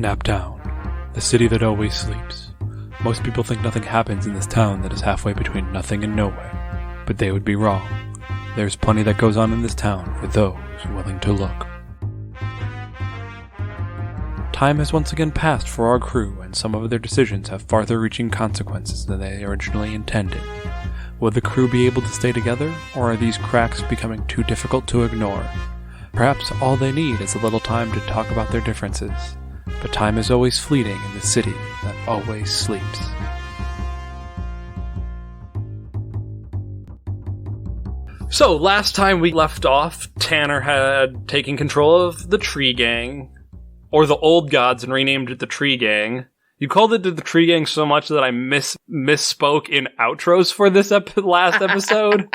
Naptown, the city that always sleeps. Most people think nothing happens in this town that is halfway between nothing and nowhere, but they would be wrong. There's plenty that goes on in this town for those willing to look. Time has once again passed for our crew, and some of their decisions have farther-reaching consequences than they originally intended. Will the crew be able to stay together, or are these cracks becoming too difficult to ignore? Perhaps all they need is a little time to talk about their differences. But time is always fleeting in the city that always sleeps. So, last time we left off, Tanner had taken control of the Tree Gang, or the Old Gods, and renamed it the Tree Gang. You called it the Tree Gang so much that I misspoke in outros for this last episode.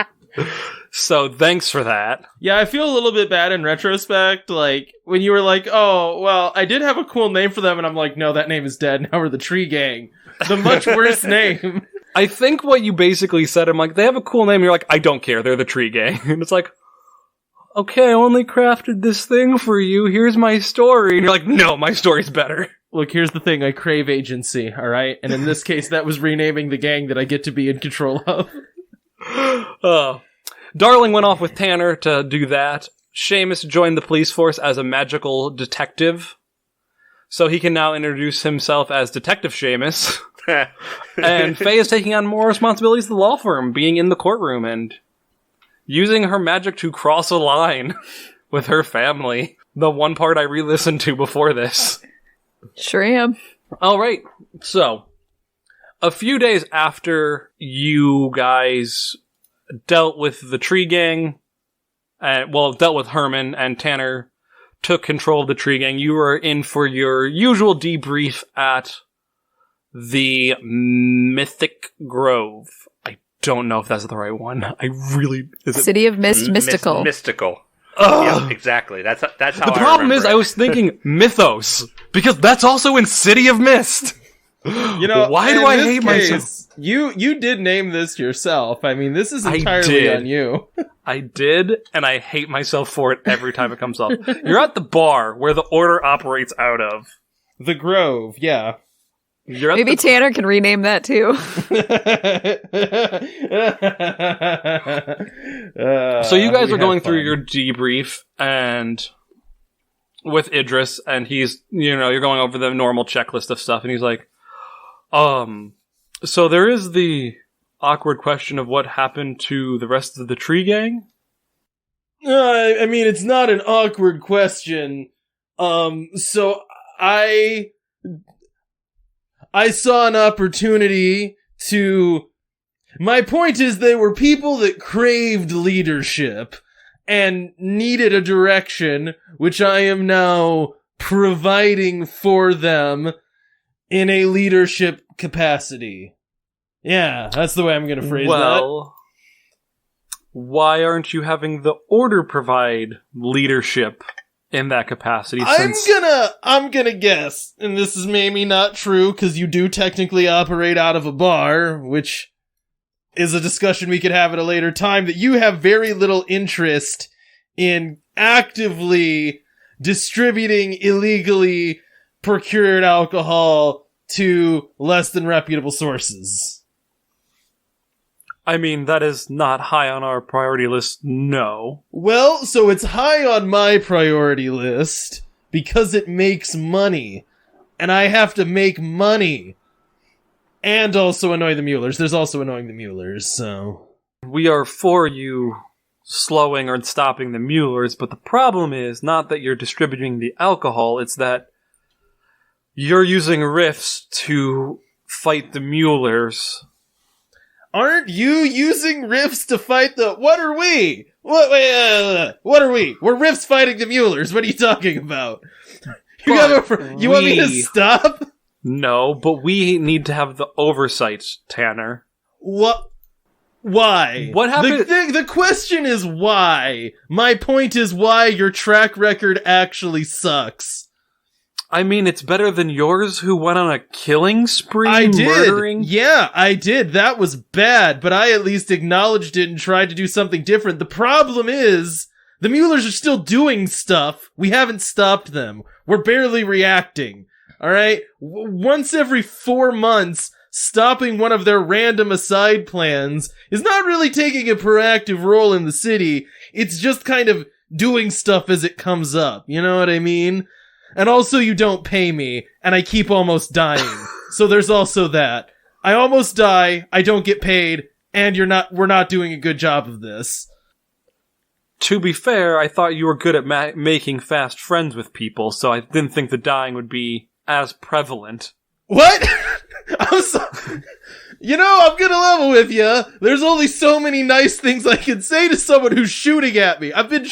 So, thanks for that. Yeah, I feel a little bit bad in retrospect, like, when you were like, oh, well, I did have a cool name for them, and I'm like, no, that name is dead, now we're the Tree Gang. The much worse name. I think what you basically said, I'm like, they have a cool name, and you're like, I don't care, they're the Tree Gang. And it's like, okay, I only crafted this thing for you, here's my story. And you're like, no, my story's better. Look, here's the thing, I crave agency, alright? And in this case, that was renaming the gang that I get to be in control of. Darling went off with Tanner to do that. Seamus joined the police force as a magical detective. So he can now introduce himself as Detective Seamus. And Faye is taking on more responsibilities of the law firm, being in the courtroom and using her magic to cross a line with her family. The one part I re-listened to before this. Sure am. Alright, so a few days after you guys dealt with the Tree Gang, dealt with Herman, and Tanner took control of the Tree Gang, you were in for your usual debrief at the Mythic Grove. I don't know if that's the right one. City of Mist, Mystical. Mystical. Yeah, exactly. That's how the problem is, I was thinking Mythos, because that's also in City of Mist. You know, why do I hate myself? You did name this yourself. I mean, this is entirely on you. I did, and I hate myself for it every time it comes up. You're at the bar where the Order operates out of. The Grove, yeah. Maybe Tanner can rename that too. So you guys are going through your debrief and with Idris, and he's, you're going over the normal checklist of stuff, and he's like, so there is the awkward question of what happened to the rest of the Tree Gang? I mean, it's not an awkward question. So I saw an opportunity to... My point is they were people that craved leadership and needed a direction, which I am now providing for them in a leadership capacity. Yeah, that's the way I'm going to phrase that. Well, why aren't you having the Order provide leadership in that capacity? I'm gonna guess, and this is maybe not true, because you do technically operate out of a bar, which is a discussion we could have at a later time, that you have very little interest in actively distributing illegally procured alcohol to less than reputable sources. I mean, that is not high on our priority list, no. Well, so it's high on my priority list because it makes money. And I have to make money. And also annoy the Muellers. There's also annoying the Muellers, so... We are for you slowing or stopping the Muellers, but the problem is not that you're distributing the alcohol, it's that you're using riffs to fight the Muellers. Aren't you using riffs to fight the... What are we? What are we? We're riffs fighting the Muellers. What are you talking about? You want me to stop? No, but we need to have the oversight, Tanner. What? Why? What happened? The question is why. My point is why your track record actually sucks. I mean, it's better than yours, who went on a killing spree, I did. murdering... Yeah, I did. That was bad, but I at least acknowledged it and tried to do something different. The problem is, the Muellers are still doing stuff. We haven't stopped them. We're barely reacting. Alright? Once every 4 months, stopping one of their random aside plans is not really taking a proactive role in the city. It's just kind of doing stuff as it comes up. You know what I mean? And also you don't pay me, and I keep almost dying. So there's also that. I almost die, I don't get paid, and we're not doing a good job of this. To be fair, I thought you were good at making fast friends with people, so I didn't think the dying would be as prevalent. What? You know, I'm gonna level with you. There's only so many nice things I can say to someone who's shooting at me. I've been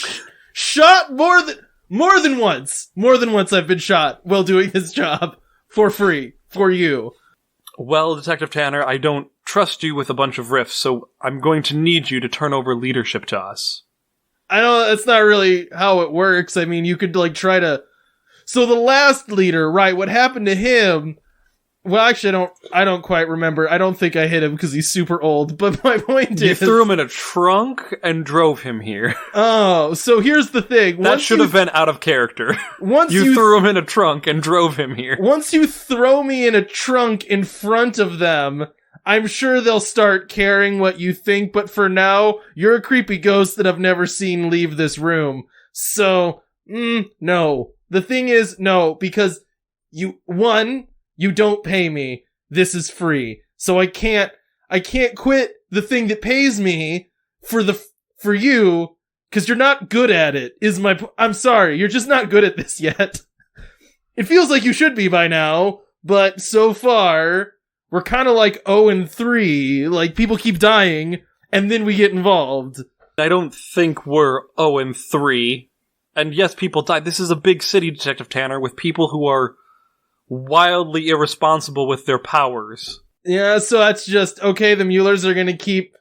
shot more than once. More than once I've been shot while doing this job. For free. For you. Well, Detective Tanner, I don't trust you with a bunch of riffs, so I'm going to need you to turn over leadership to us. I know that's not really how it works. I mean, you could, try to... So the last leader, right, what happened to him... Well, actually, I don't quite remember. I don't think I hit him because he's super old, but my point is... You threw him in a trunk and drove him here. Oh, so here's the thing. That should have been out of character. Once you threw him in a trunk and drove him here. Once you throw me in a trunk in front of them, I'm sure they'll start caring what you think, but for now, you're a creepy ghost that I've never seen leave this room. So, no. The thing is, no, because you don't pay me. This is free. So I can't quit the thing that pays me for you, cause you're not good at it, I'm sorry, you're just not good at this yet. It feels like you should be by now, but so far, we're kinda like 0-3, like people keep dying, and then we get involved. I don't think we're 0-3, and yes, people die. This is a big city, Detective Tanner, with people who are wildly irresponsible with their powers. Yeah, so that's just, okay, the Muellers are gonna keep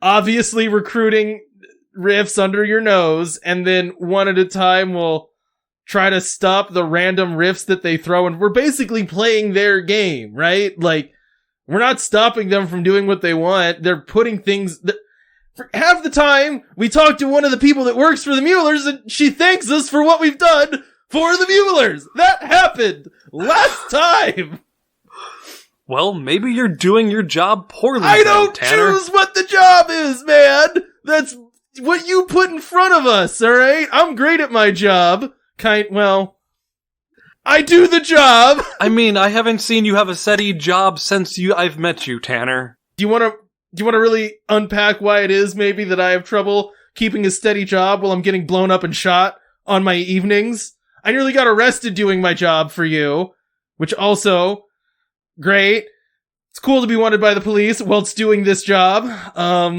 obviously recruiting riffs under your nose, and then one at a time we'll try to stop the random riffs that they throw, and we're basically playing their game, right? Like, we're not stopping them from doing what they want, they're putting things... For half the time, we talk to one of the people that works for the Muellers, and she thanks us for what we've done for the Muellers! That happened! Last time! Well, maybe you're doing your job poorly. I don't Tanner. choose what the job is, man! That's what you put in front of us, alright? I'm great at my job. Well, I do the job! I mean, I haven't seen you have a steady job since I've met you, Tanner. Do you want to really unpack why it is, maybe, that I have trouble keeping a steady job while I'm getting blown up and shot on my evenings? I nearly got arrested doing my job for you, which also, great. It's cool to be wanted by the police whilst doing this job.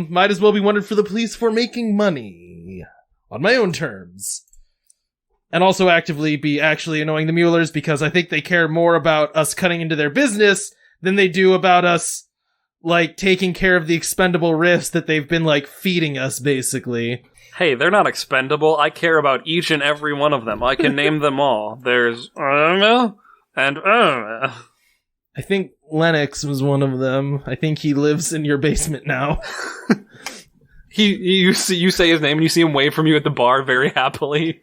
Might as well be wanted for the police for making money on my own terms. And also actively be actually annoying the Muellers because I think they care more about us cutting into their business than they do about us, taking care of the expendable riffs that they've been, feeding us, basically. Hey, they're not expendable. I care about each and every one of them. I can name them all. There's and I think Lennox was one of them. I think he lives in your basement now. You say his name and you see him wave from you at the bar very happily.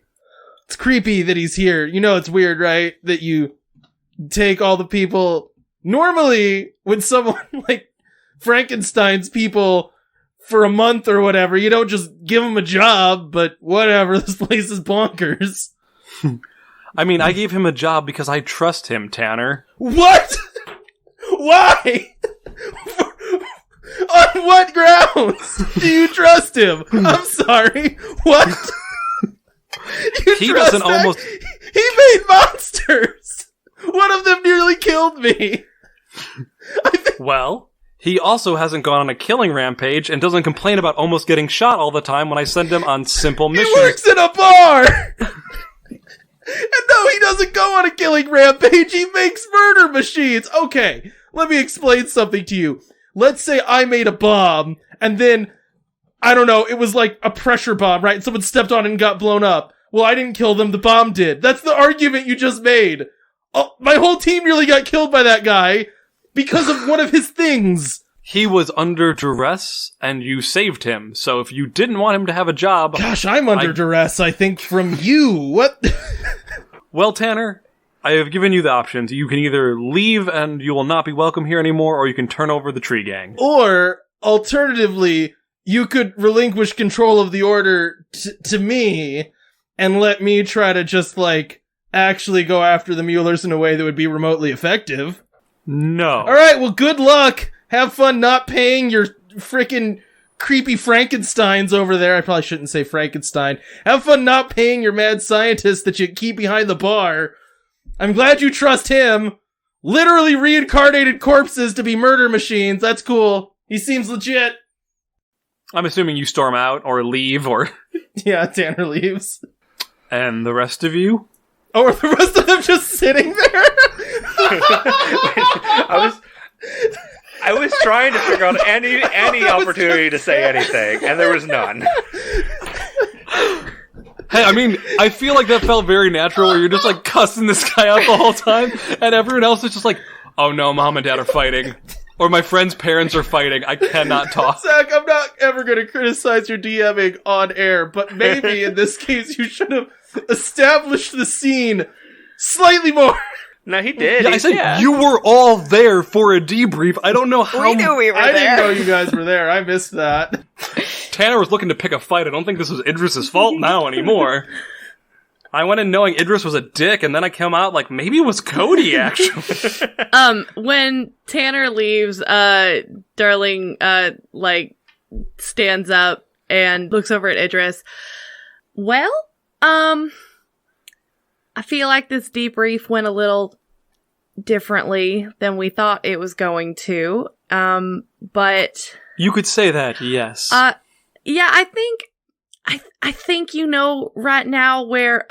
It's creepy that he's here. You know it's weird, right? That you take all the people... Normally, when someone Frankenstein's people... for a month or whatever, you don't just give him a job, but whatever, this place is bonkers. I mean, I gave him a job because I trust him, Tanner. What? Why? On what grounds do you trust him? I'm sorry. What? He doesn't almost... He made monsters! One of them nearly killed me. Well... He also hasn't gone on a killing rampage and doesn't complain about almost getting shot all the time when I send him on simple missions. He works in a bar! And no, he doesn't go on a killing rampage, he makes murder machines! Okay, let me explain something to you. Let's say I made a bomb, and then, I don't know, it was like a pressure bomb, right? Someone stepped on it and got blown up. Well, I didn't kill them, the bomb did. That's the argument you just made. Oh, my whole team nearly got killed by that guy. Because of one of his things. He was under duress, and you saved him. So if you didn't want him to have a job... Gosh, I'm under duress, I think, from you. What? Well, Tanner, I have given you the options. You can either leave and you will not be welcome here anymore, or you can turn over the tree gang. Or, alternatively, you could relinquish control of the order to me and let me try to just, like, actually go after the Muellers in a way that would be remotely effective. No. Alright, well, good luck. Have fun not paying your frickin' creepy Frankensteins over there. I probably shouldn't say Frankenstein. Have fun not paying your mad scientist that you keep behind the bar. I'm glad you trust him. Literally reincarnated corpses to be murder machines. That's cool. He seems legit. I'm assuming you storm out or leave or... Yeah, Tanner leaves. And the rest of you? Oh, are the rest of them just sitting there? I was trying to figure out any opportunity to say anything, and there was none. Hey, I mean, I feel like that felt very natural where you're just like cussing this guy out the whole time, and everyone else is just like, oh no, mom and dad are fighting. Or my friend's parents are fighting. I cannot talk. Zach, I'm not ever going to criticize your DMing on air, but maybe in this case you should have established the scene slightly more. No, he did. Yeah, I said you were all there for a debrief. I don't know how... We knew we were there. I didn't know you guys were there. I missed that. Tanner was looking to pick a fight. I don't think this was Idris's fault now anymore. I went in knowing Idris was a dick, and then I come out like, maybe it was Cody, actually. When Tanner leaves, Darling, stands up and looks over at Idris. Well, I feel like this debrief went a little differently than we thought it was going to. But you could say that, yes. Yeah, I think you know right now where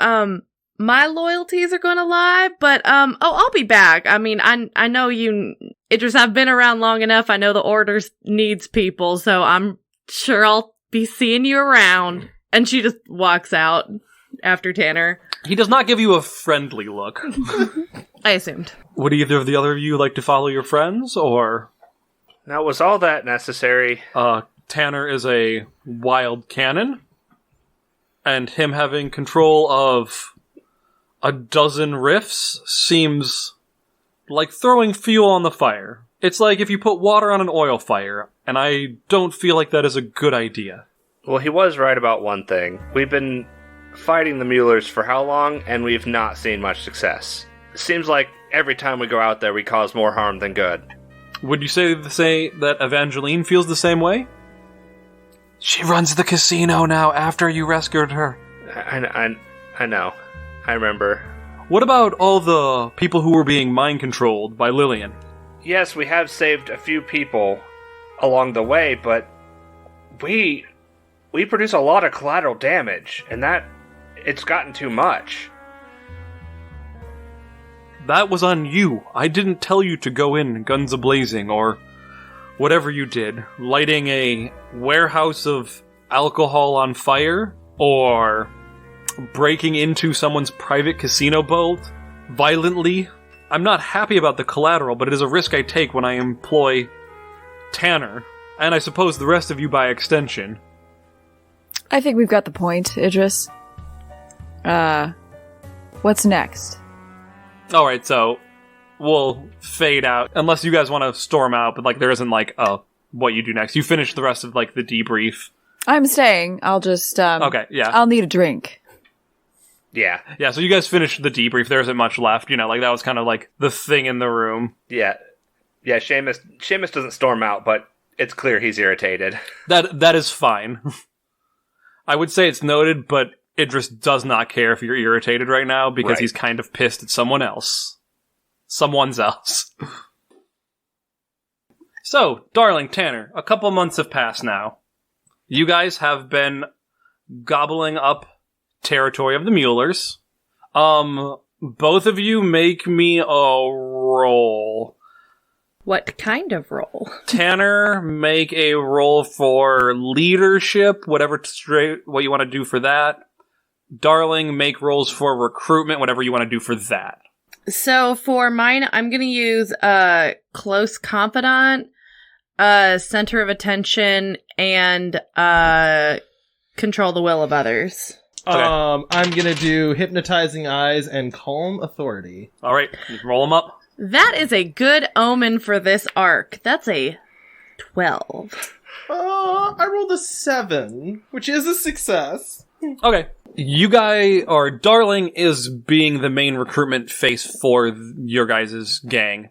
my loyalties are gonna lie, but I'll be back. I mean, I know you, Idris, I've been around long enough. I know the orders needs people, so I'm sure I'll be seeing you around. And she just walks out after Tanner. He does not give you a friendly look. I assumed. Would either of the other of you like to follow your friends, or... Now, was all that necessary? Tanner is a wild cannon, and him having control of a dozen rifts seems like throwing fuel on the fire. It's like if you put water on an oil fire, and I don't feel like that is a good idea. Well, he was right about one thing. We've been fighting the Muellers for how long, and we've not seen much success. Seems like every time we go out there, we cause more harm than good. Would you say that Evangeline feels the same way? She runs the casino now after you rescued her. I know. I remember. What about all the people who were being mind-controlled by Lillian? Yes, we have saved a few people along the way, but we produce a lot of collateral damage, and it's gotten too much. That was on you. I didn't tell you to go in guns a-blazing, or whatever you did. Lighting a warehouse of alcohol on fire, or breaking into someone's private casino boat violently. I'm not happy about the collateral, but it is a risk I take when I employ Tanner, and I suppose the rest of you by extension. I think we've got the point, Idris. What's next? Alright, so we'll fade out, unless you guys want to storm out, but there isn't what you do next. You finish the rest of the debrief. I'm staying. I'll just okay, yeah. I'll need a drink. Yeah. Yeah, so you guys finished the debrief. There isn't much left. That was kind of the thing in the room. Yeah. Yeah, Seamus doesn't storm out, but it's clear he's irritated. That is fine. I would say it's noted, but Idris does not care if you're irritated right now because he's kind of pissed at someone else. Someone's else. So, darling Tanner, a couple months have passed now. You guys have been gobbling up territory of the Muellers. Both of you make me a roll. What kind of roll? Tanner, make a roll for leadership, what you want to do for that. Darling, make rolls for recruitment, whatever you want to do for that. So for mine, I'm going to use close confidant, center of attention, and control the will of others. I'm gonna do Hypnotizing Eyes and Calm Authority. All right, roll them up. That is a good omen for this arc. That's a 12. I rolled a 7, which is a success. Okay. You guys, or Darling is being the main recruitment face for your guys' gang.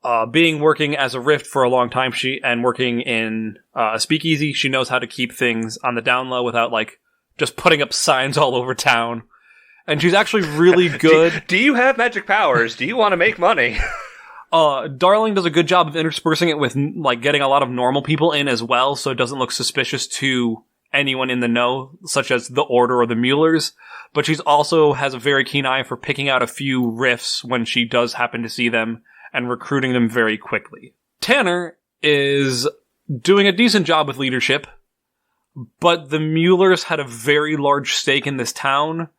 Working as a Rift for a long time, and working in a speakeasy, she knows how to keep things on the down low without, like, just putting up signs all over town. And she's actually really good. Do you have magic powers? Do you want to make money? Darling does a good job of interspersing it with, like, getting a lot of normal people in as well, so it doesn't look suspicious to anyone in the know, such as the Order or the Muellers. But she's also has a very keen eye for picking out a few rifts when she does happen to see them and recruiting them very quickly. Tanner is doing a decent job with leadership, but the Muellers had a very large stake in this town.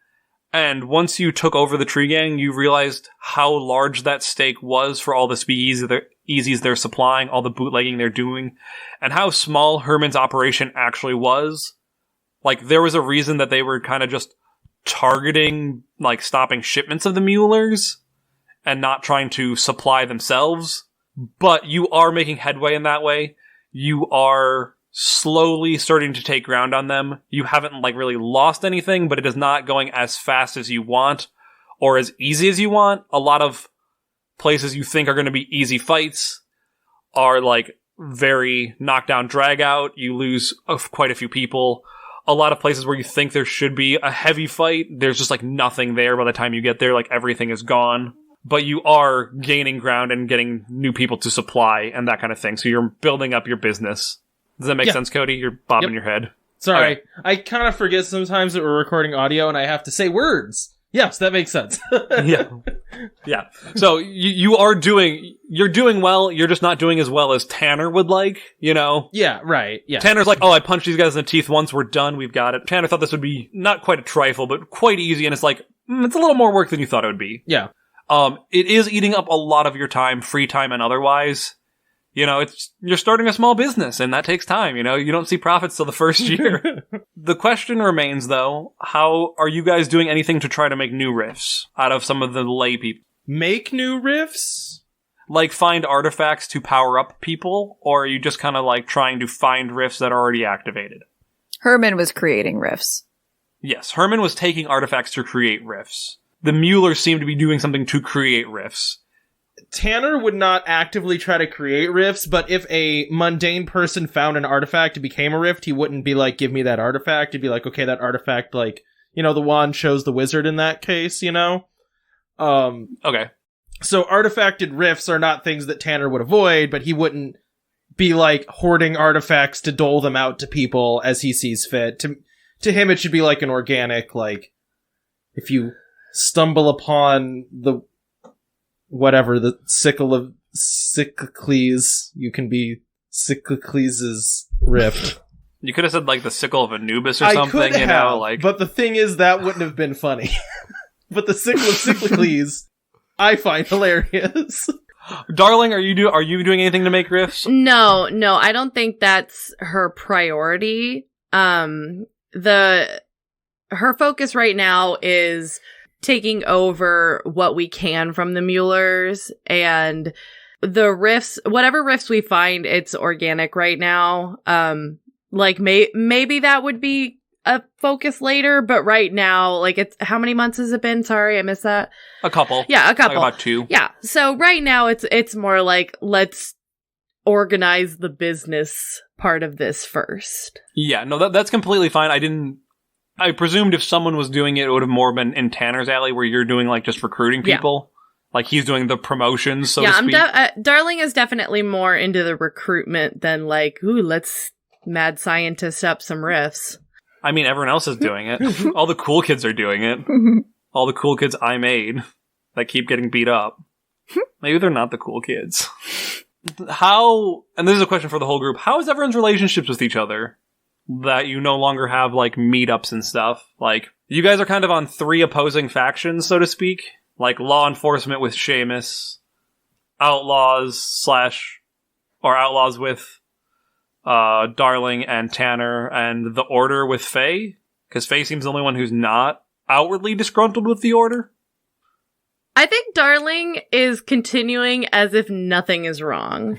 And once you took over the Tree Gang, you realized how large that stake was for all the speakeasies they're supplying, all the bootlegging they're doing, and how small Herman's operation actually was. Like, there was a reason that they were kind of just targeting, like, stopping shipments of the Muellers and not trying to supply themselves. But you are making headway in that way. You are slowly starting to take ground on them. You haven't, like, really lost anything, but it is not going as fast as you want or as easy as you want. A lot of places you think are going to be easy fights are, like, very knockdown, drag out. You lose quite a few people. A lot of places where you think there should be a heavy fight, there's just, like, nothing there by the time you get there. Like, everything is gone. But you are gaining ground and getting new people to supply and that kind of thing. So you're building up your business. Does that make sense, Cody? You're bobbing your head. Sorry. Okay. I kind of forget sometimes that we're recording audio and I have to say words. Yes, that makes sense. Yeah. So you're doing well. You're just not doing as well as Tanner would like, you know? Yeah, right. Yeah. Tanner's like, oh, I punched these guys in the teeth once. We're done. We've got it. Tanner thought this would be not quite a trifle, but quite easy. And it's like, it's a little more work than you thought it would be. Yeah. It is eating up a lot of your time, free time and otherwise. You know, you're starting a small business, and that takes time, you know? You don't see profits till the first year. The question remains, though, how are you guys doing anything to try to make new riffs out of some of the lay people? Make new riffs? Like, find artifacts to power up people, or are you just kind of, like, trying to find riffs that are already activated? Herman was creating riffs. Yes, Herman was taking artifacts to create riffs. The Muellers seem to be doing something to create riffs. Tanner would not actively try to create rifts, but if a mundane person found an artifact and became a rift, he wouldn't be like, give me that artifact. He'd be like, okay, that artifact, like, you know, the wand shows the wizard in that case, you know? Okay. So artifacted rifts are not things that Tanner would avoid, but he wouldn't be like hoarding artifacts to dole them out to people as he sees fit. To him, it should be like an organic, like, if you stumble upon the sickle of Cyclicles, you can be Cyclicles' rift. You could have said, like, the sickle of Anubis or something, I could you know, like... But the thing is, that wouldn't have been funny. But the sickle of Cyclicles, I find hilarious. Darling, are you doing anything to make riffs? No, I don't think that's her priority. Her focus right now is taking over what we can from the Muellers, and the riffs, whatever riffs we find, it's organic right now. Like maybe that would be a focus later, but right now, like, it's, how many months has it been? Sorry, I missed that. A couple. Yeah, a couple. Like about 2. Yeah. So right now it's more like, let's organize the business part of this first. Yeah, no, that's completely fine. I presumed if someone was doing it, it would have more been in Tanner's alley, where you're doing, like, just recruiting people. Yeah. Like, he's doing the promotions, so to speak. Darling is definitely more into the recruitment than, like, ooh, let's mad scientist up some riffs. I mean, everyone else is doing it. All the cool kids are doing it. All the cool kids I made that keep getting beat up. Maybe they're not the cool kids. How, and this is a question for the whole group, how is everyone's relationships with each other? That you no longer have, like, meetups and stuff. Like, you guys are kind of on 3 opposing factions, so to speak. Like, law enforcement with Seamus, outlaws with Darling and Tanner, and the Order with Faye. Because Faye seems the only one who's not outwardly disgruntled with the Order. I think Darling is continuing as if nothing is wrong.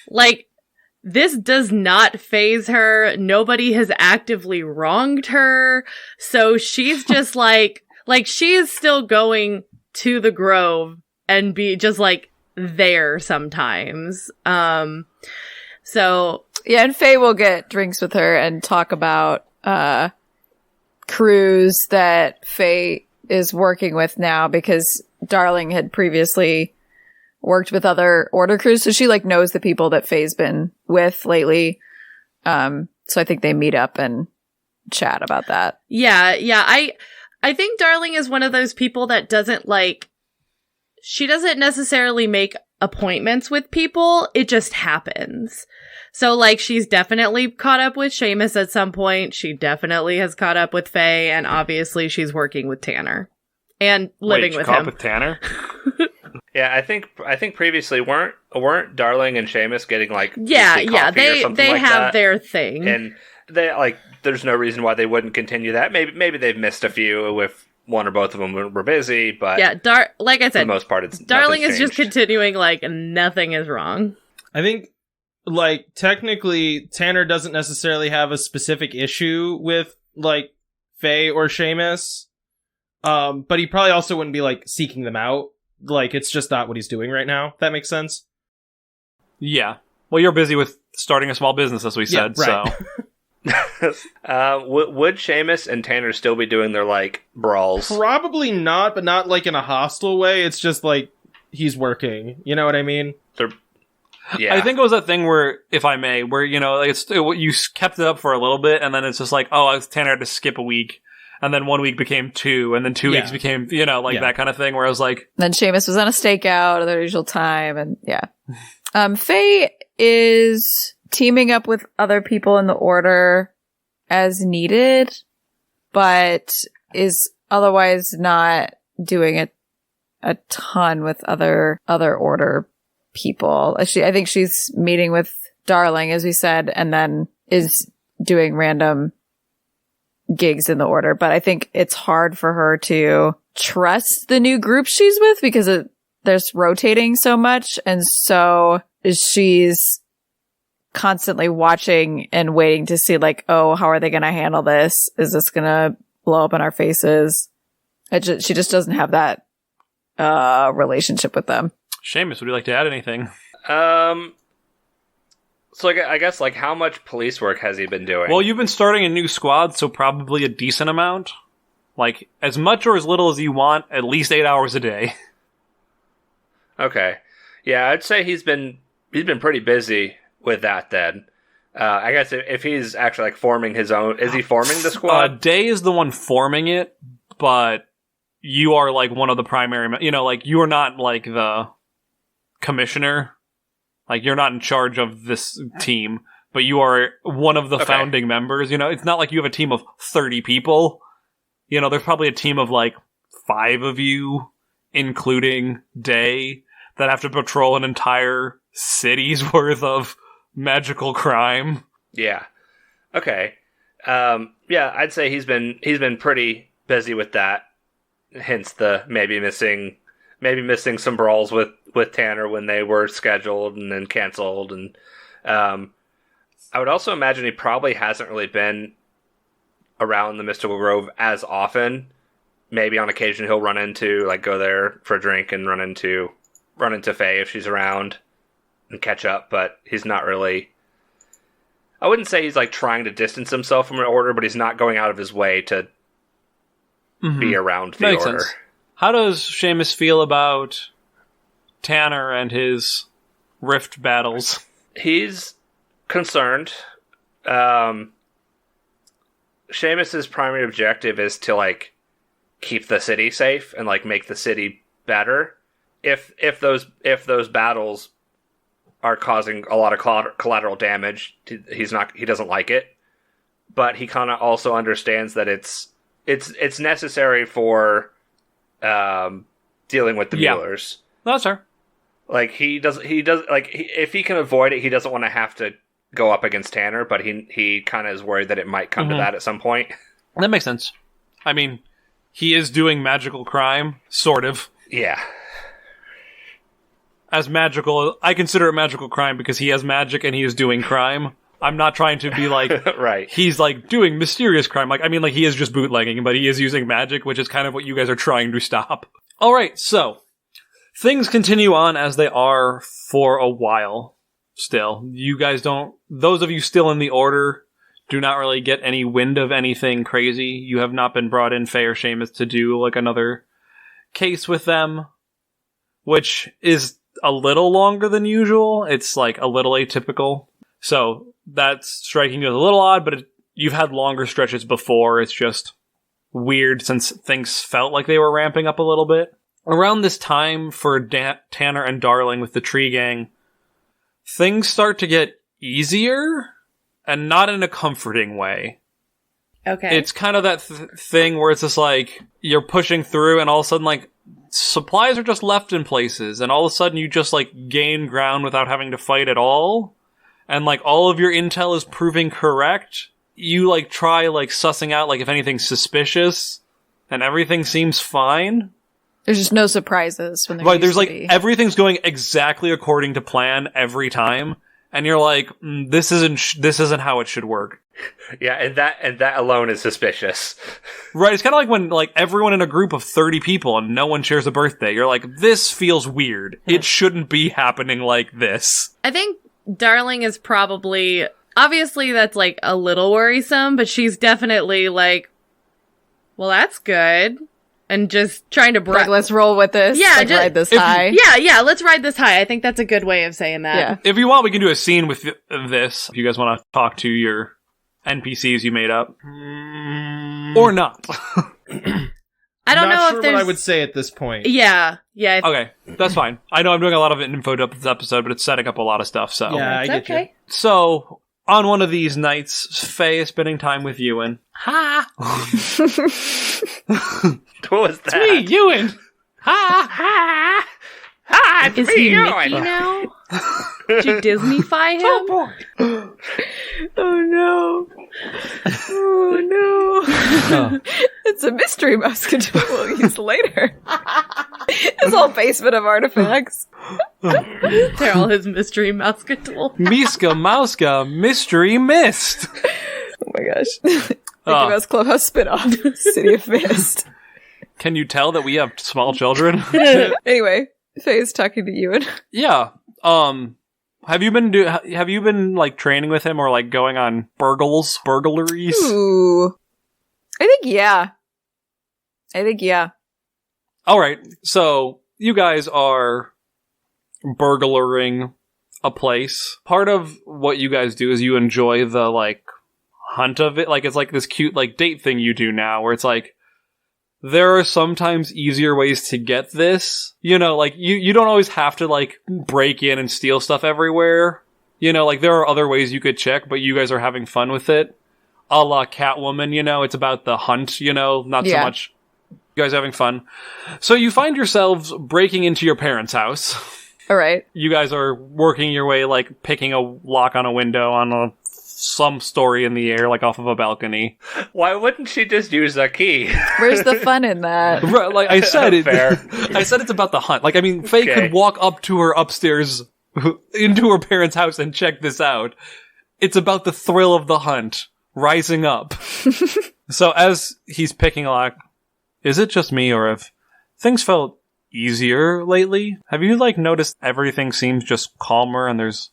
Like, this does not faze her. Nobody has actively wronged her. So she's just like she is still going to the Grove and be just like there sometimes. So yeah, and Faye will get drinks with her and talk about crews that Faye is working with now, because Darling had previously worked with other Order crews, so she like knows the people that Faye's been with lately. So I think they meet up and chat about that. Yeah. I think Darling is one of those people that doesn't like, she doesn't necessarily make appointments with people. It just happens. So like, she's definitely caught up with Seamus at some point. She definitely has caught up with Faye, and obviously she's working with Tanner and living with him. With Tanner? Yeah, I think previously weren't Darling and Seamus getting like yeah they have their thing, and they like there's no reason why they wouldn't continue that. Maybe they've missed a few if one or both of them were busy, but yeah, like I said, for the most part, it's Darling is just changed. continuing like nothing is wrong. I think, like, technically, Tanner doesn't necessarily have a specific issue with, like, Faye or Seamus, but he probably also wouldn't be, like, seeking them out. Like, it's just not what he's doing right now. That makes sense? Yeah. Well, you're busy with starting a small business, as we said, right. so... Would Seamus and Tanner still be doing their, like, brawls? Probably not, but not, like, in a hostile way. It's just, like, he's working. You know what I mean? Yeah. I think it was that thing where, if I may, where, you know, like you kept it up for a little bit, and then it's just like, oh, Tanner had to skip a week, and then 1 week became 2, and then 2 weeks became, you know, like that kind of thing, where I was like... Then Seamus was on a stakeout at their usual time, and yeah. Faye is teaming up with other people in the Order as needed, but is otherwise not doing a ton with other Order people. I think she's meeting with Darling, as we said, and then is doing random gigs in the Order. But I think it's hard for her to trust the new group she's with, because there's rotating so much, and so she's constantly watching and waiting to see, like, oh, how are they going to handle this? Is this going to blow up in our faces? She just doesn't have that relationship with them. Seamus, would you like to add anything? So I guess, like, how much police work has he been doing? Well, you've been starting a new squad, so probably a decent amount. Like, as much or as little as you want, at least 8 hours a day. Okay. Yeah, I'd say he's been pretty busy with that then. I guess if he's actually, like, forming his own... Is he forming the squad? Day is the one forming it, but you are, like, one of the primary... You know, like, you are not, like, the commissioner. Like, you're not in charge of this team, but you are one of the founding members. You know, it's not like you have a team of 30 people. You know, there's probably a team of, like, 5 of you, including Day, that have to patrol an entire city's worth of magical crime. Yeah. Okay. Yeah, I'd say he's been pretty busy with that. Hence the maybe missing some brawls with Tanner when they were scheduled and then canceled. And I would also imagine he probably hasn't really been around the Mystical Grove as often. Maybe on occasion he'll run into, like, go there for a drink and run into Faye if she's around and catch up, but he's not really... I wouldn't say he's, like, trying to distance himself from an Order, but he's not going out of his way to be around the Makes Order. sense. How does Seamus feel about Tanner and his rift battles? He's concerned. Seamus's primary objective is to, like, keep the city safe and, like, make the city better. If those battles are causing a lot of collateral damage, he doesn't like it. But he kind of also understands that it's necessary for dealing with the Muellers. That's fair. Like, if he can avoid it, he doesn't want to have to go up against Tanner, but he kind of is worried that it might come to that at some point. That makes sense. I mean, he is doing magical crime, sort of. Yeah. As magical, I consider it magical crime because he has magic and he is doing crime. I'm not trying to be like, Right. he's like doing mysterious crime. Like, I mean, like he is just bootlegging, but he is using magic, which is kind of what you guys are trying to stop. All right, so things continue on as they are for a while still. You guys don't, those of you still in the order do not really get any wind of anything crazy. You have not been brought in, Faye or Seamus, to do like another case with them, which is a little longer than usual. It's like a little atypical. So that's striking you as a little odd, but you've had longer stretches before. It's just weird since things felt like they were ramping up a little bit. Around this time for Tanner and Darling with the Tree Gang, things start to get easier and not in a comforting way. Okay. It's kind of that thing where it's just like you're pushing through and all of a sudden like supplies are just left in places and all of a sudden you just like gain ground without having to fight at all. And, like, all of your intel is proving correct. You, like, try, like, sussing out, like, if anything's suspicious. And everything seems fine. There's just no surprises when Right, there's, like, everything's going exactly according to plan every time. And you're like, this isn't how it should work. Yeah, and that alone is suspicious. Right, it's kind of like when, like, everyone in a group of 30 people and no one shares a birthday. You're like, this feels weird. It shouldn't be happening like this. I think Darling is probably, obviously that's like a little worrisome, but she's definitely like, well, that's good. And just trying to like, let's roll with this. Yeah, like, ride this high. Yeah, let's ride this high. I think that's a good way of saying that. Yeah. If you want, we can do a scene with this. If you guys want to talk to your NPCs you made up. Or not. I don't know sure if there's... what I would say at this point. Yeah. Okay, that's fine. I know I'm doing a lot of info to this episode, but it's setting up a lot of stuff, so. Yeah, I It's get okay. you. So, on one of these nights, Faye is spending time with Ewan. Ha! What was that? Hey, Ewan! Ha! Ha! Ha! It's Is me, he Ewan! Mickey now? Did you Disney-fy him? Oh, boy. Oh no. Oh no. It's a mystery musketeer we'll use later. His whole basement of artifacts. They're all his mystery musketeer. Miska Mauska Mystery Mist! Oh my gosh. Mickey Mouse Clubhouse spinoff. City of Mist. Can you tell that we have small children? Anyway, Faye's talking to Ewan. Yeah. Have you been like training with him or like going on burglaries? Ooh. I think yeah. All right. So you guys are burglaring a place. Part of what you guys do is you enjoy the like hunt of it. Like it's like this cute like date thing you do now where it's like there are sometimes easier ways to get this. You know, like, you don't always have to, like, break in and steal stuff everywhere. You know, like, there are other ways you could check, but you guys are having fun with it. A la Catwoman, you know, it's about the hunt, you know, not so much you guys having fun. So you find yourselves breaking into your parents' house. All right. You guys are working your way, like, picking a lock on a window on some story in the air, like off of a balcony. Why wouldn't she just use a key? Where's the fun in that? Right, like I said, Fair. I said it's about the hunt. Like, I mean, Faye could walk up to her upstairs into her parents' house and check this out. It's about the thrill of the hunt, rising up. So as he's picking a lock, is it just me, or have things felt easier lately? Have you, like, noticed everything seems just calmer and there's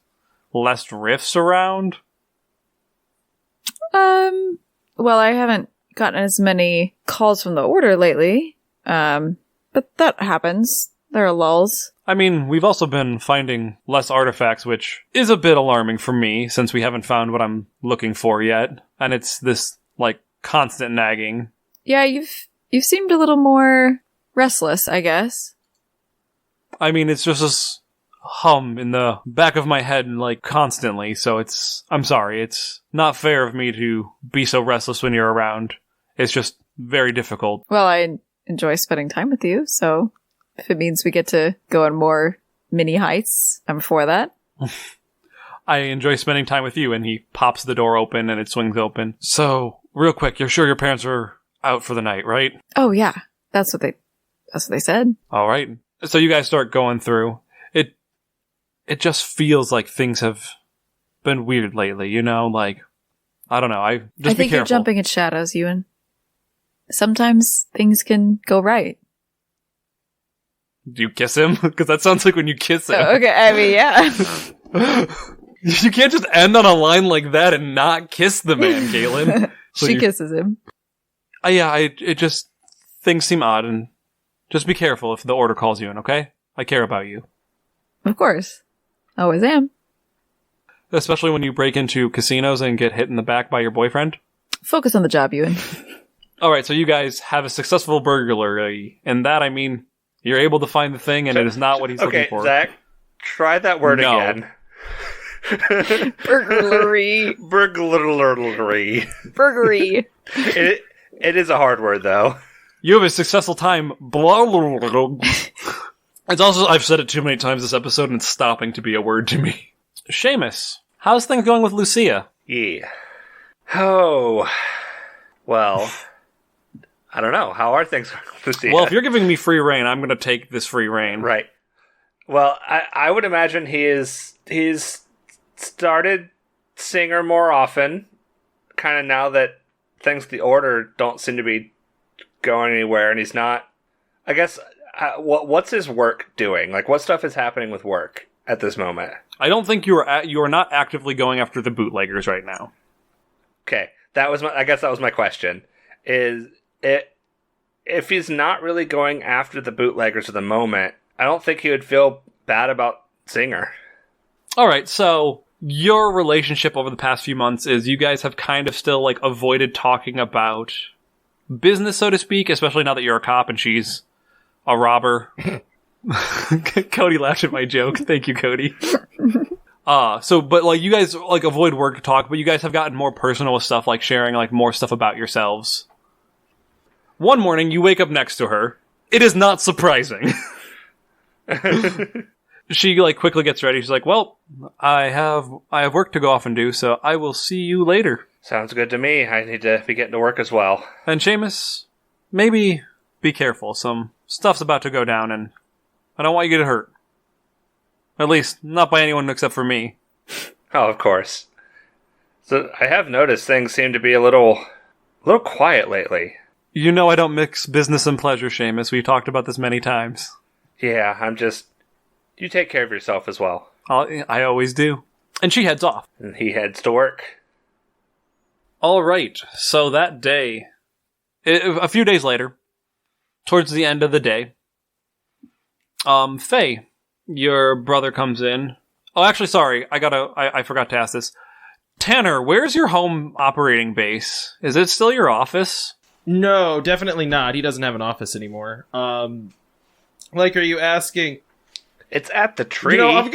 less rifts around? Well, I haven't gotten as many calls from the order lately. But that happens. There are lulls. I mean, we've also been finding less artifacts, which is a bit alarming for me, since we haven't found what I'm looking for yet. And it's this, like, constant nagging. Yeah, you've seemed a little more restless, I guess. I mean, it's just this hum in the back of my head, like, constantly, so I'm sorry, it's not fair of me to be so restless when you're around. It's just very difficult. Well, I enjoy spending time with you, so if it means we get to go on more mini heights, I'm for that. I enjoy spending time with you, and he pops the door open and it swings open. So, real quick, you're sure your parents are out for the night, right? Oh yeah, that's what they said. All right. So you guys start going through. It just feels like things have been weird lately, you know? Like, I don't know. I think you're jumping at shadows, Ewan. Sometimes things can go right. Do you kiss him? Because that sounds like when you kiss him. Okay, I mean, yeah. You can't just end on a line like that and not kiss the man, Galen. She kisses him. It just, things seem odd, and just be careful if the order calls you in, okay? I care about you. Of course. Always am. Especially when you break into casinos and get hit in the back by your boyfriend. Focus on the job, Ewan. Alright, so you guys have a successful burglary, and that, I mean, you're able to find the thing, and it is not what he's looking for. Okay, Zach, try that word again. Burglary. Burglary. Burglary. It is a hard word, though. You have a successful time. It's also, I've said it too many times this episode, and it's stopping to be a word to me. Seamus, how's things going with Lucia? Yeah. Oh. Well, I don't know. How are things going with Lucia? Well, if you're giving me free reign, I'm going to take this free reign. Right. Well, I would imagine he's started seeing her more often, kind of now that things with the order don't seem to be going anywhere, and he's not, I guess, what's his work doing? Like, what stuff is happening with work at this moment? I don't think you are not actively going after the bootleggers right now. Okay, I guess that was my question. Is it, if he's not really going after the bootleggers at the moment, I don't think he would feel bad about seeing her. Alright, so your relationship over the past few months is you guys have kind of still, like, avoided talking about business, so to speak, especially now that you're a cop and she's a robber. Cody laughed at my joke. Thank you, Cody. But, like, you guys, like, avoid work talk, but you guys have gotten more personal with stuff, like sharing, like, more stuff about yourselves. One morning, you wake up next to her. It is not surprising. She, like, quickly gets ready. She's like, well, I have work to go off and do, so I will see you later. Sounds good to me. I need to be getting to work as well. And Seamus, maybe be careful. Some stuff's about to go down, and I don't want you to get hurt. At least, not by anyone except for me. Oh, of course. So, I have noticed things seem to be a little quiet lately. You know I don't mix business and pleasure, Seamus. We've talked about this many times. Yeah, you take care of yourself as well. I always do. And she heads off. And he heads to work. Alright, so that day, a few days later, towards the end of the day, Faye, your brother comes in. Oh, actually, sorry, I forgot to ask this. Tanner, where's your home operating base? Is it still your office? No, definitely not. He doesn't have an office anymore. Like, are you asking? It's at the tree. You know, I'm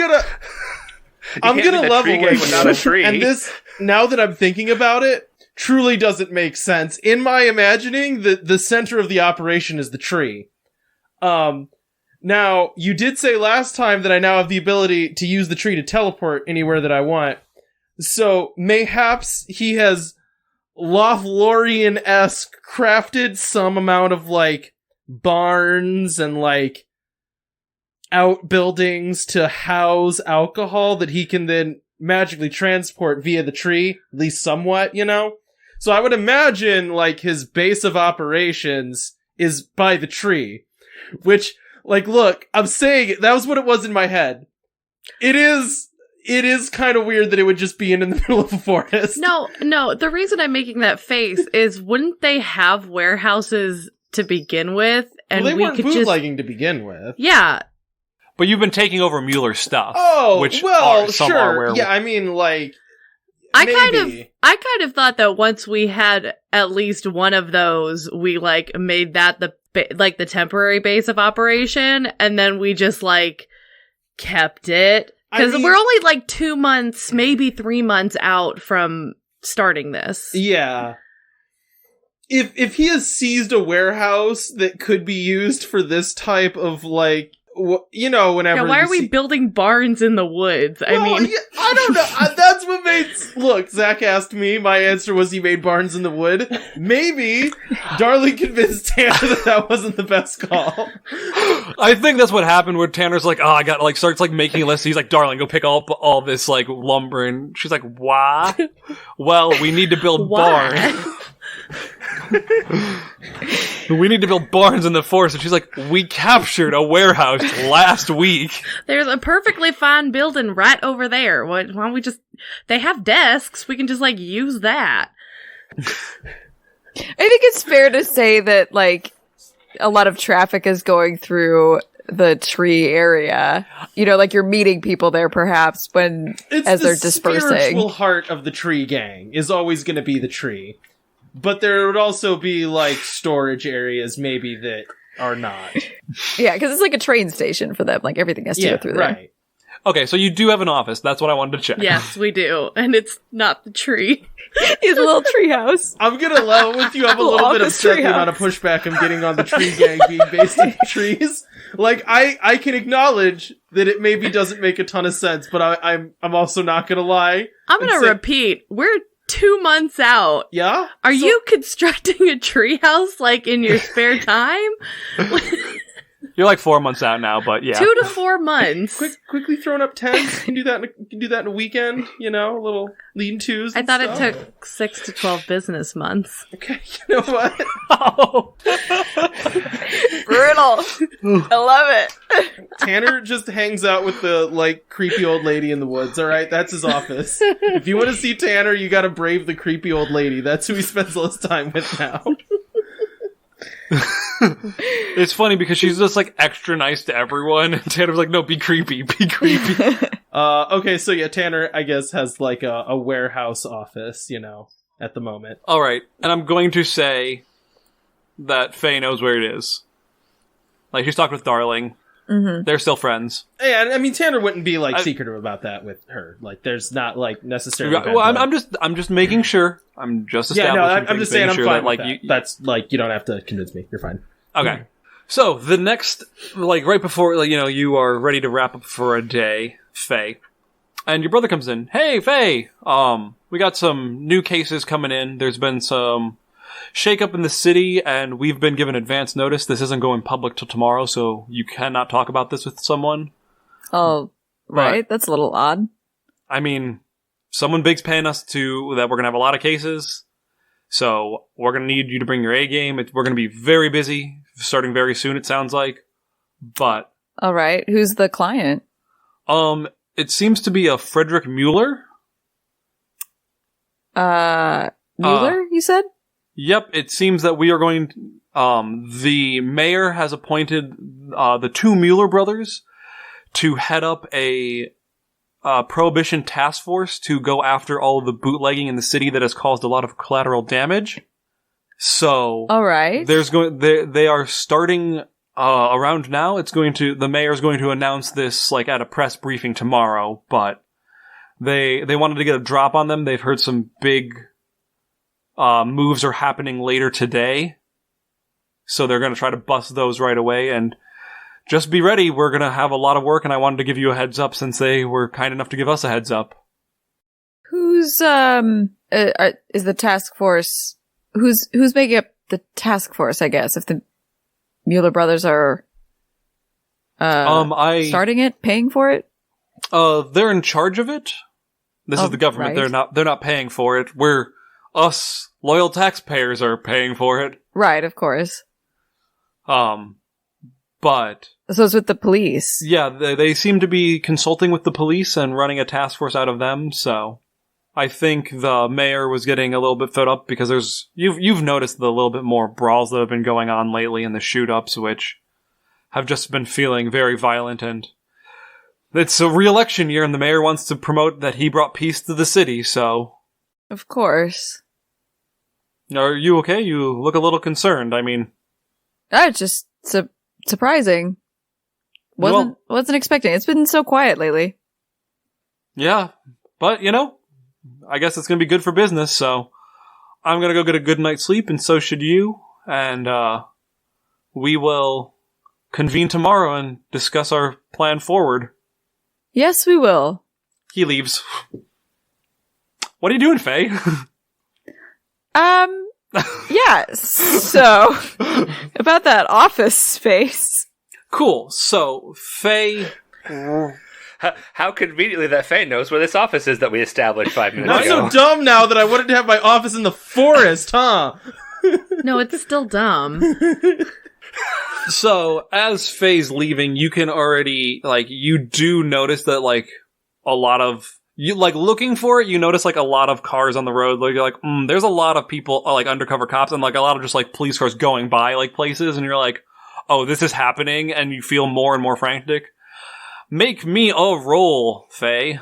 gonna level with without a tree. And this, now that I'm thinking about it, truly doesn't make sense. In my imagining, the center of the operation is the tree. Now, you did say last time that I now have the ability to use the tree to teleport anywhere that I want. So, mayhaps he has Lothlorien-esque crafted some amount of, like, barns and, like, outbuildings to house alcohol that he can then magically transport via the tree, at least somewhat, you know? So I would imagine, like, his base of operations is by the tree. Which, like, look, I'm saying that was what it was in my head. It is kind of weird that it would just be in the middle of a forest. No, the reason I'm making that face is, wouldn't they have warehouses to begin with? And well, they weren't could bootlegging to begin with. Yeah. But you've been taking over Mueller's stuff. Oh, which well, some sure. are werewolf. Yeah, I mean, like, I maybe. kind of thought that once we had at least one of those, we, like, made that the temporary base of operation, and then we just, like, kept it. Because we're only, like, 2 months, maybe 3 months out from starting this. Yeah. If he has seized a warehouse that could be used for this type of, like, whenever why are we building barns in the woods? I mean, I don't know. That's what made. Look, Zach asked me. My answer was he made barns in the wood. Maybe Darling convinced Tanner that wasn't the best call. I think that's what happened. Where Tanner's like, "Oh, I got starts making a list." He's like, "Darling, go pick up all this lumber," and she's like, "Why?" Well, we need to build barns. We need to build barns in the forest. And she's like, we captured a warehouse last week. There's a perfectly fine building right over there. Why don't we just... They have desks. We can just, use that. I think it's fair to say that, a lot of traffic is going through the tree area. You're meeting people there, perhaps, as they're dispersing. The spiritual heart of the tree gang is always going to be the tree. But there would also be, storage areas, maybe, that are not. Yeah, because it's like a train station for them. Everything has to go through there. Right. Okay, so you do have an office. That's what I wanted to check. Yes, we do. And it's not the tree. It's a little tree house. I'm going to level with you. I'm a little bit upset the amount of pushback I'm getting on the tree gang being based in trees. I can acknowledge that it maybe doesn't make a ton of sense, but I'm also not going to lie. I'm going to repeat. We're 2 months out. Yeah? Are you constructing a treehouse in your spare time? You're 4 months out now, but yeah. 2 to 4 months. Quickly throwing up tents. You can do that in a weekend, a little lean-tos. I thought it took 6 to 12 business months. Okay, you know what? Oh. Brutal. I love it. Tanner just hangs out with the, creepy old lady in the woods, alright? That's his office. If you want to see Tanner, you gotta brave the creepy old lady. That's who he spends all his time with now. It's funny because she's just extra nice to everyone, and Tanner's like, no, be creepy. Okay, so yeah, Tanner, I guess, has a warehouse office, at the moment. Alright, and I'm going to say that Faye knows where it is. She's talked with Darling. Mm-hmm. They're still friends. Yeah, I mean, Tanner wouldn't be secretive about that with her. There's not necessarily. Well, I'm just making sure. I'm just establishing. Yeah, no, I'm just saying I'm fine with that. That's you don't have to convince me. You're fine. Okay. So the next, right before you are ready to wrap up for a day, Faye, and your brother comes in. Hey, Faye. We got some new cases coming in. There's been some shake up in the city, and we've been given advance notice. This isn't going public till tomorrow, so you cannot talk about this with someone. Oh, right. That's a little odd. I mean, someone big's paying us that we're going to have a lot of cases, so we're going to need you to bring your A game. We're going to be very busy, starting very soon, it sounds like. But all right. Who's the client? It seems to be a Frederick Mueller. Mueller, you said? Yep, it seems that we are going... the mayor has appointed the two Mueller brothers to head up a prohibition task force to go after all of the bootlegging in the city that has caused a lot of collateral damage. So... All right. They are starting around now. The mayor's going to announce this at a press briefing tomorrow, but they wanted to get a drop on them. They've heard some big... moves are happening later today, so they're going to try to bust those right away, and just be ready. We're going to have a lot of work, and I wanted to give you a heads up since they were kind enough to give us a heads up. Who's, is the task force, who's making up the task force, I guess, if the Mueller brothers are, starting it, paying for it? They're in charge of it. This is the government. Right. They're not paying for it. Us loyal taxpayers are paying for it. Right, of course. But... So it's with the police. Yeah, they seem to be consulting with the police and running a task force out of them, so... I think the mayor was getting a little bit fed up because you've noticed the little bit more brawls that have been going on lately and the shoot-ups, which have just been feeling very violent, and... It's a re-election year and the mayor wants to promote that he brought peace to the city, so... Of course. Are you okay? You look a little concerned. I mean... It's just surprising. Wasn't expecting. It's been so quiet lately. Yeah, but, I guess it's going to be good for business, so I'm going to go get a good night's sleep, and so should you, and we will convene tomorrow and discuss our plan forward. Yes, we will. He leaves. What are you doing, Faye? Yeah, so, about that office space. Cool. So, Faye... How conveniently that Faye knows where this office is that we established 5 minutes Not ago. so dumb now that I wanted to have my office in the forest, huh? No, it's still dumb. So, as Faye's leaving, you can already, you do notice that, a lot of... You, looking for it, you notice, a lot of cars on the road. You're like, there's a lot of people, undercover cops, and, a lot of just, police cars going by, places, and you're like, oh, this is happening, and you feel more and more frantic. Make me a roll, Faye.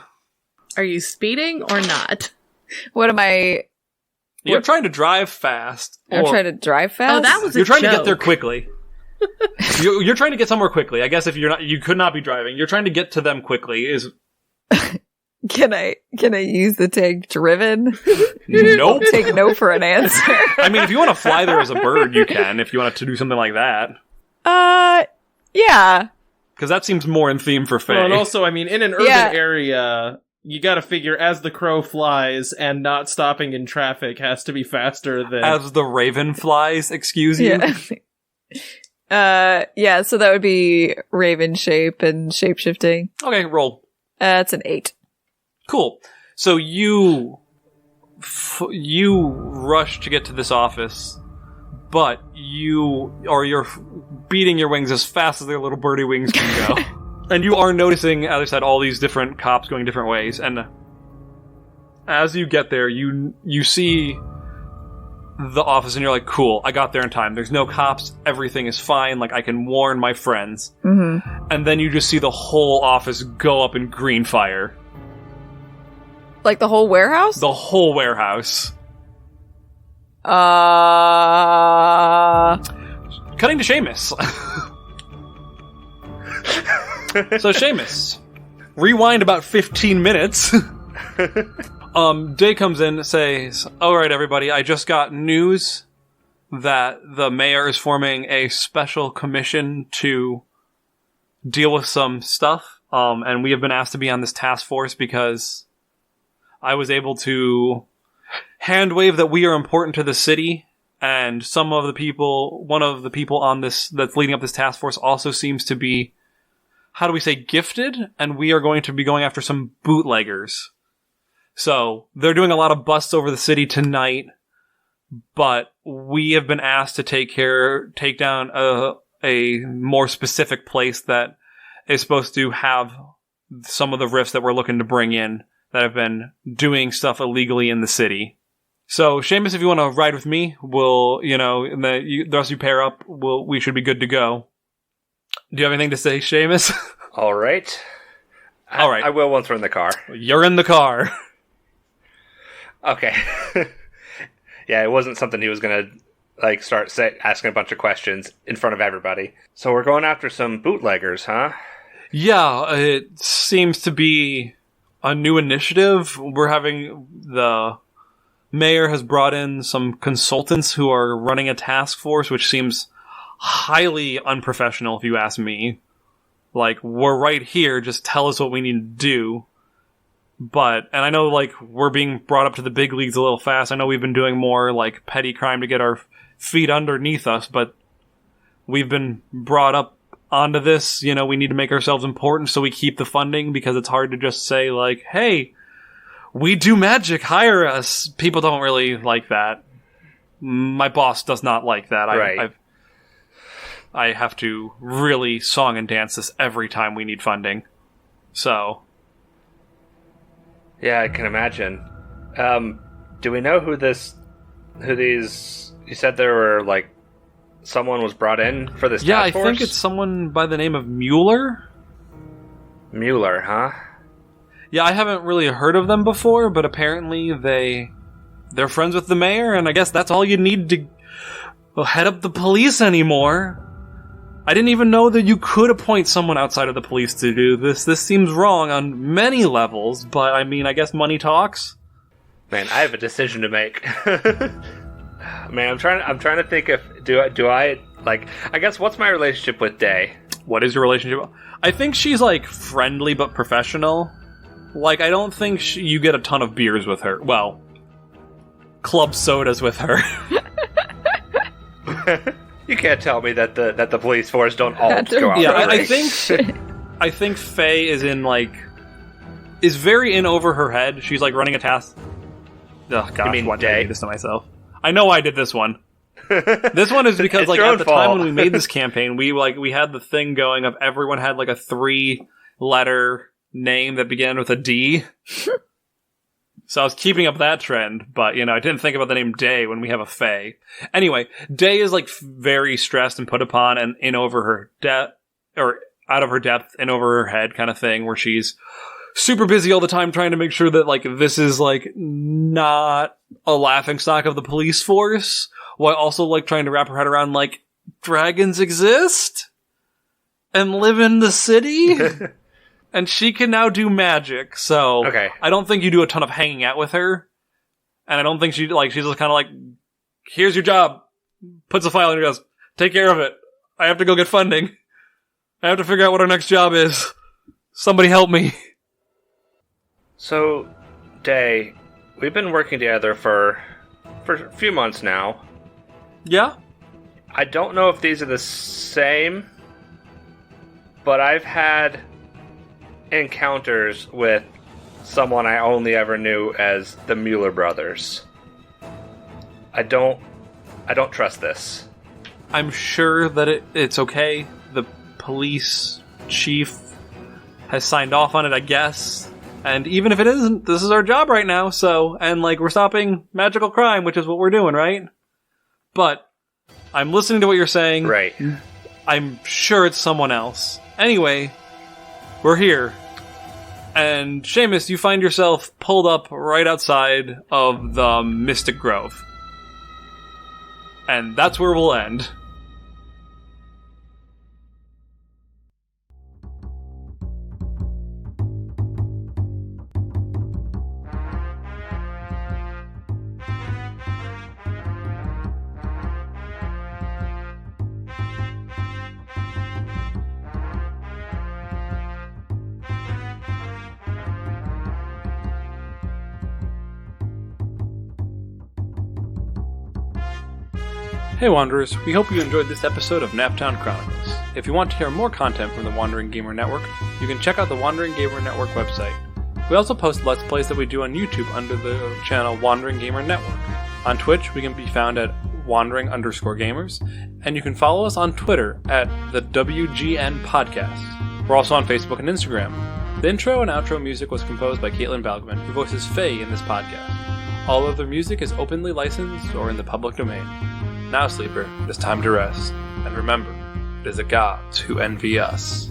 Are you speeding or not? What am I... You're trying to drive fast. I'm trying to drive fast? Oh, that was a You're trying to get there joke. quickly. You're trying to get somewhere quickly. I guess if you're not, you could not be driving. You're trying to get to them quickly. Can I use the tag driven? Nope. Take no for an answer. I mean, if you want to fly there as a bird, you can. If you want to do something like that, Yeah. because that seems more in theme for Faye. Well, and also, I mean, in an urban Yeah. area, you gotta figure as the crow flies and not stopping in traffic has to be faster than... As the raven flies, excuse you. Yeah. Yeah, so that would be raven shape and shape-shifting. Okay, roll. It's an 8. Cool. So you rush to get to this office, but you're beating your wings as fast as their little birdie wings can go. And you are noticing, as I said, all these different cops going different ways. And as you get there, you see the office, and you're like, cool, I got there in time. There's no cops. Everything is fine. I can warn my friends. Mm-hmm. And then you just see the whole office go up in green fire. The whole warehouse? The whole warehouse. Cutting to Seamus. So Seamus, rewind about 15 minutes. Day comes in and says, alright everybody, I just got news that the mayor is forming a special commission to deal with some stuff. And we have been asked to be on this task force because I was able to hand wave that we are important to the city, and one of the people on this that's leading up this task force also seems to be, how do we say, gifted, and we are going to be going after some bootleggers. So they're doing a lot of busts over the city tonight, but we have been asked to take down a more specific place that is supposed to have some of the rifts that we're looking to bring in that have been doing stuff illegally in the city. So, Seamus, if you want to ride with me, we'll, the rest of you pair up, we should be good to go. Do you have anything to say, Seamus? All right. All right. I will once we're in the car. You're in the car. Okay. Yeah, it wasn't something he was going to, start asking a bunch of questions in front of everybody. So we're going after some bootleggers, huh? Yeah, it seems to be a new initiative. The mayor has brought in some consultants who are running a task force, which seems highly unprofessional if you ask me. We're right here, just tell us what we need to do. And I know, we're being brought up to the big leagues a little fast. I know we've been doing more, petty crime to get our feet underneath us, but we've been brought up onto this. We need to make ourselves important, so we keep the funding, because it's hard to just say, hey, we do magic, hire us. People don't really like that. My boss does not like that. Right. I have to really song and dance this every time we need funding. So. Yeah, I can imagine. Do we know who these, you said there were, someone was brought in for this Yeah, task force? I think it's someone by the name of Mueller. Mueller, huh? Yeah, I haven't really heard of them before, but apparently they're friends with the mayor, and I guess that's all you need to head up the police anymore. I didn't even know that you could appoint someone outside of the police to do this. This seems wrong on many levels, but I guess money talks. Man, I have a decision to make. Man, I'm trying to think if do I like, I guess, what's my relationship with Day? What is your relationship? I think she's, like, friendly but professional. Like, I don't think you get a ton of beers with her. Well, club sodas with her. You can't tell me that the police force don't all go out. Yeah, on I dates. think Faye is very in over her head. She's, like, running a task. Oh, gosh, You mean why did I Day? do this to myself? I know I did this one. This one is because, It's like, your at own the fault. time when we made this campaign, we had the thing going of everyone had, like, a 3-letter name that began with a D. So I was keeping up that trend, but, you know, I didn't think about the name Day when we have a Faye. Anyway, Day is, like, very stressed and put upon and in over her depth, or out of her depth and over her head kind of thing, where she's super busy all the time trying to make sure that, like, this is, like, not a laughingstock of the police force, while also, like, trying to wrap her head around, like, dragons exist and live in the city, and she can now do magic, so Okay. I don't think you do a ton of hanging out with her, and I don't think she's just kind of like, here's your job, puts a file in your desk, take care of it, I have to go get funding, I have to figure out what our next job is, somebody help me. So, Day, we've been working together for a few months now. Yeah? I don't know if these are the same, but I've had encounters with someone I only ever knew as the Mueller brothers. I don't trust this. I'm sure that it's okay. The police chief has signed off on it, I guess. And even if it isn't, this is our job right now, so, and, like, we're stopping magical crime, which is what we're doing, right? But I'm listening to what you're saying. Right. I'm sure it's someone else. Anyway, we're here. And Seamus, you find yourself pulled up right outside of the Mystic Grove. And that's where we'll end. Hey Wanderers, we hope you enjoyed this episode of Naptown Chronicles. If you want to hear more content from the Wandering Gamer Network, you can check out the Wandering Gamer Network website. We also post Let's Plays that we do on YouTube under the channel Wandering Gamer Network. On Twitch, we can be found at Wandering_Gamers, and you can follow us on Twitter at the WGN Podcast. We're also on Facebook and Instagram. The intro and outro music was composed by Caitlin Balgman, who voices Faye in this podcast. All other music is openly licensed or in the public domain. Now, sleeper, it is time to rest. And remember, it is the gods who envy us.